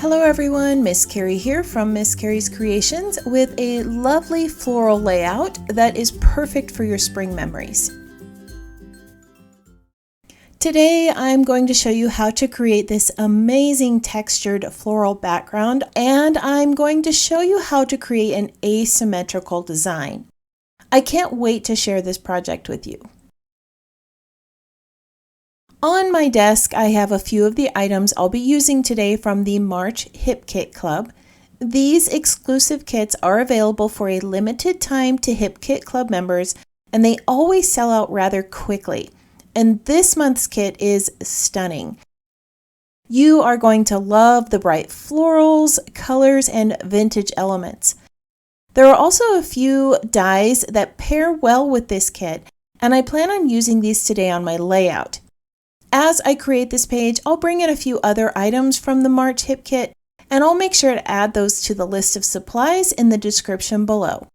Hello everyone, Miss Carrie here from Miss Carrie's Creations with a lovely floral layout that is perfect for your spring memories. Today I'm going to show you how to create this amazing textured floral background, and I'm going to show you how to create an asymmetrical design. I can't wait to share this project with you. On my desk, I have a few of the items I'll be using today from the March HipKit Club. These exclusive kits are available for a limited time to HipKit Club members, and they always sell out rather quickly. And this month's kit is stunning. You are going to love the bright florals, colors, and vintage elements. There are also a few dyes that pair well with this kit, and I plan on using these today on my layout. As I create this page, I'll bring in a few other items from the March HipKit, and I'll make sure to add those to the list of supplies in the description below.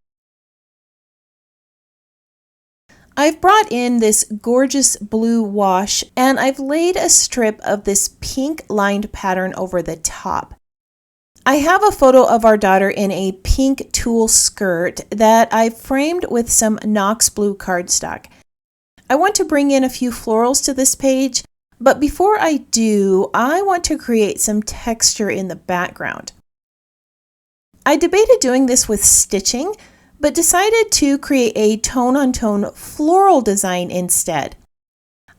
I've brought in this gorgeous blue wash, and I've laid a strip of this pink lined pattern over the top. I have a photo of our daughter in a pink tulle skirt that I've framed with some Knox blue cardstock. I want to bring in a few florals to this page, but before I do, I want to create some texture in the background. I debated doing this with stitching, but decided to create a tone-on-tone floral design instead.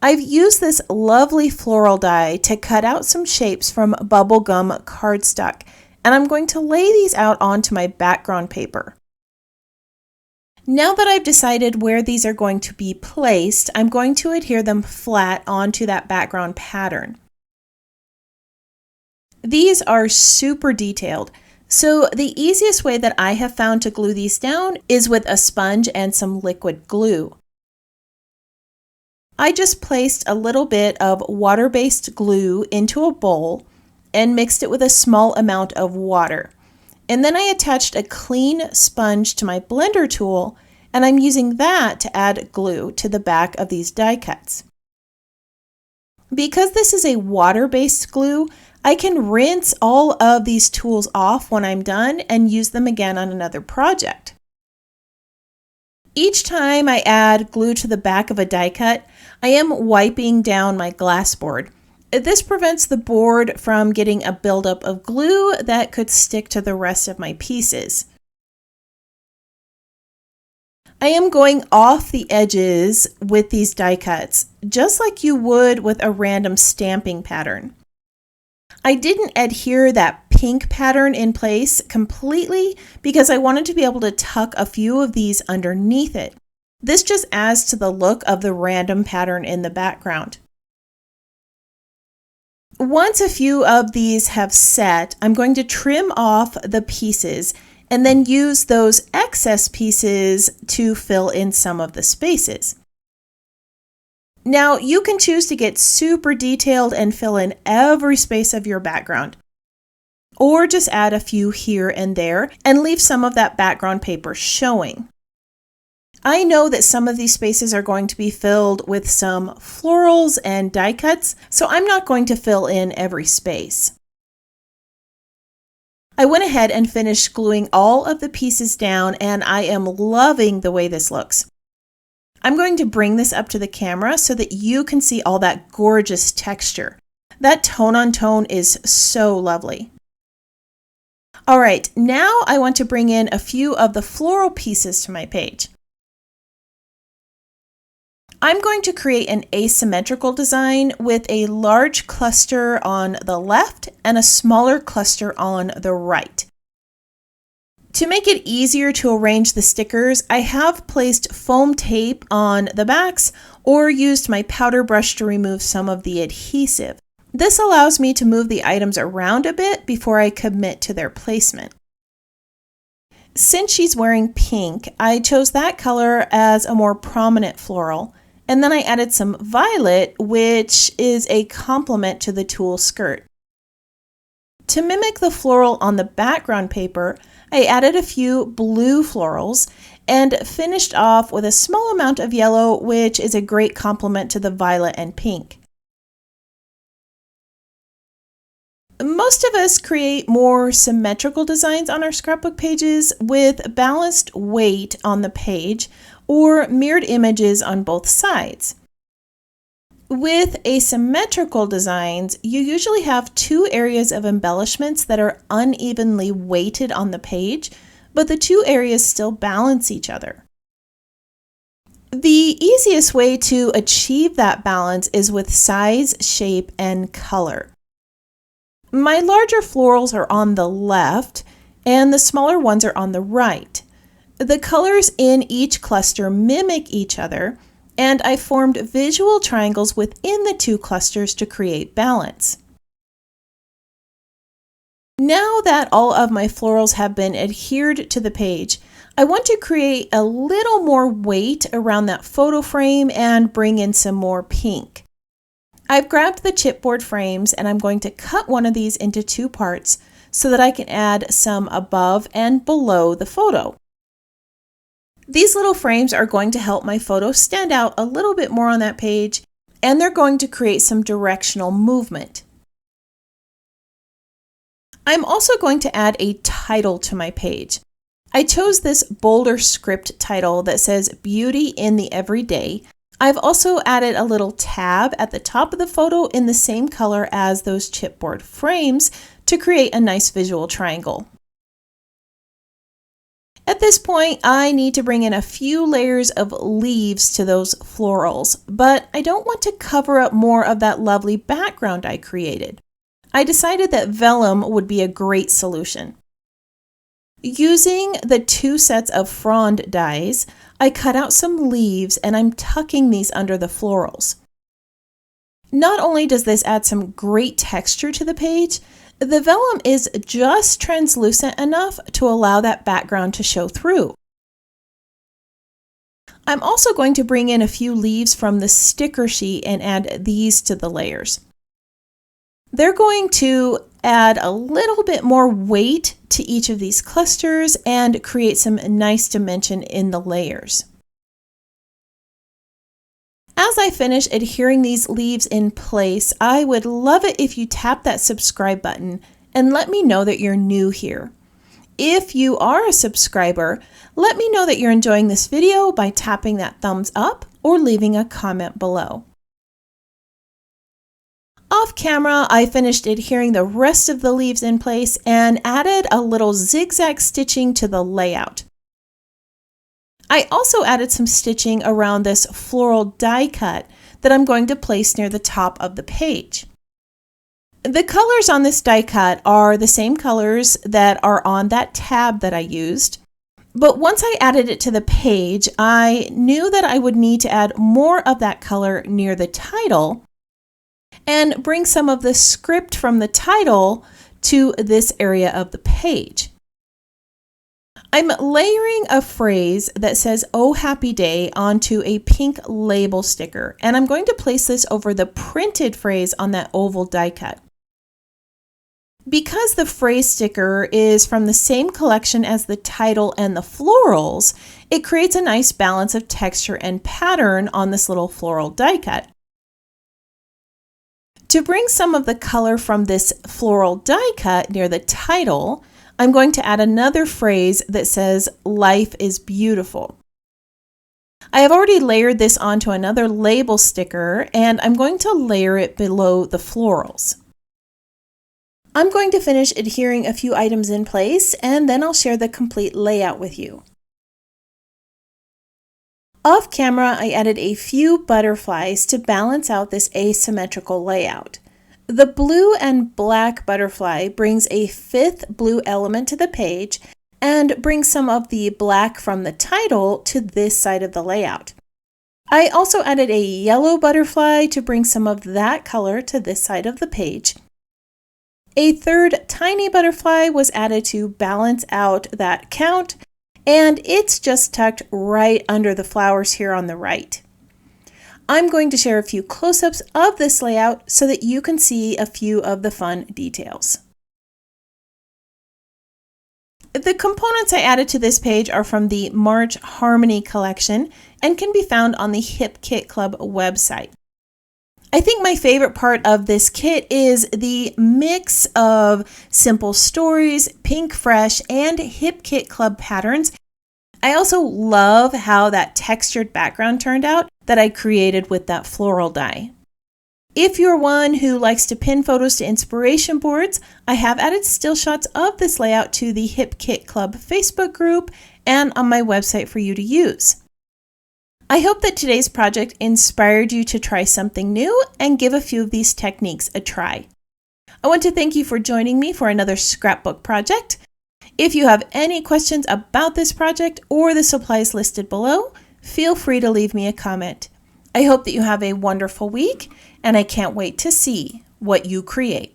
I've used this lovely floral die to cut out some shapes from bubblegum cardstock, and I'm going to lay these out onto my background paper. Now that I've decided where these are going to be placed, I'm going to adhere them flat onto that background pattern. These are super detailed, so the easiest way that I have found to glue these down is with a sponge and some liquid glue. I just placed a little bit of water-based glue into a bowl and mixed it with a small amount of water. And then I attached a clean sponge to my blender tool, and I'm using that to add glue to the back of these die cuts. Because this is a water-based glue, I can rinse all of these tools off when I'm done and use them again on another project. Each time I add glue to the back of a die cut, I am wiping down my glass board. This prevents the board from getting a buildup of glue that could stick to the rest of my pieces. I am going off the edges with these die cuts, just like you would with a random stamping pattern. I didn't adhere that pink pattern in place completely because I wanted to be able to tuck a few of these underneath it. This just adds to the look of the random pattern in the background. Once a few of these have set, I'm going to trim off the pieces and then use those excess pieces to fill in some of the spaces. Now, you can choose to get super detailed and fill in every space of your background, or just add a few here and there and leave some of that background paper showing. I know that some of these spaces are going to be filled with some florals and die cuts, so I'm not going to fill in every space. I went ahead and finished gluing all of the pieces down, and I am loving the way this looks. I'm going to bring this up to the camera so that you can see all that gorgeous texture. That tone-on-tone is so lovely. All right, now I want to bring in a few of the floral pieces to my page. I'm going to create an asymmetrical design with a large cluster on the left and a smaller cluster on the right. To make it easier to arrange the stickers, I have placed foam tape on the backs or used my powder brush to remove some of the adhesive. This allows me to move the items around a bit before I commit to their placement. Since she's wearing pink, I chose that color as a more prominent floral. And then I added some violet, which is a complement to the tulle skirt. To mimic the floral on the background paper, I added a few blue florals and finished off with a small amount of yellow, which is a great complement to the violet and pink. Most of us create more symmetrical designs on our scrapbook pages with balanced weight on the page or mirrored images on both sides. With asymmetrical designs, you usually have two areas of embellishments that are unevenly weighted on the page, but the two areas still balance each other. The easiest way to achieve that balance is with size, shape, and color. My larger florals are on the left, and the smaller ones are on the right. The colors in each cluster mimic each other, and I formed visual triangles within the two clusters to create balance. Now that all of my florals have been adhered to the page, I want to create a little more weight around that photo frame and bring in some more pink. I've grabbed the chipboard frames and I'm going to cut one of these into two parts so that I can add some above and below the photo. These little frames are going to help my photo stand out a little bit more on that page, and they're going to create some directional movement. I'm also going to add a title to my page. I chose this bolder script title that says Beauty in the Everyday. I've also added a little tab at the top of the photo in the same color as those chipboard frames to create a nice visual triangle. At this point, I need to bring in a few layers of leaves to those florals, but I don't want to cover up more of that lovely background I created. I decided that vellum would be a great solution. Using the two sets of frond dies, I cut out some leaves and I'm tucking these under the florals. Not only does this add some great texture to the page, the vellum is just translucent enough to allow that background to show through. I'm also going to bring in a few leaves from the sticker sheet and add these to the layers. They're going to add a little bit more weight to each of these clusters and create some nice dimension in the layers. As I finish adhering these leaves in place, I would love it if you tap that subscribe button and let me know that you're new here. If you are a subscriber, let me know that you're enjoying this video by tapping that thumbs up or leaving a comment below. Off camera, I finished adhering the rest of the leaves in place and added a little zigzag stitching to the layout. I also added some stitching around this floral die cut that I'm going to place near the top of the page. The colors on this die cut are the same colors that are on that tab that I used, but once I added it to the page, I knew that I would need to add more of that color near the title and bring some of the script from the title to this area of the page. I'm layering a phrase that says "Oh Happy Day" onto a pink label sticker, and I'm going to place this over the printed phrase on that oval die cut. Because the phrase sticker is from the same collection as the title and the florals, it creates a nice balance of texture and pattern on this little floral die cut. To bring some of the color from this floral die cut near the title, I'm going to add another phrase that says "Life is beautiful." I have already layered this onto another label sticker, and I'm going to layer it below the florals. I'm going to finish adhering a few items in place, and then I'll share the complete layout with you. Off camera, I added a few butterflies to balance out this asymmetrical layout. The blue and black butterfly brings a fifth blue element to the page and brings some of the black from the title to this side of the layout. I also added a yellow butterfly to bring some of that color to this side of the page. A third tiny butterfly was added to balance out that count, and it's just tucked right under the flowers here on the right. I'm going to share a few close-ups of this layout so that you can see a few of the fun details. The components I added to this page are from the March Harmony collection and can be found on the HipKit Club website. I think my favorite part of this kit is the mix of simple stories, pink fresh, and HipKit club patterns. I also love how that textured background turned out that I created with that floral die. If you're one who likes to pin photos to inspiration boards, I have added still shots of this layout to the HipKit Club Facebook group and on my website for you to use. I hope that today's project inspired you to try something new and give a few of these techniques a try. I want to thank you for joining me for another scrapbook project. If you have any questions about this project or the supplies listed below, feel free to leave me a comment. I hope that you have a wonderful week, and I can't wait to see what you create.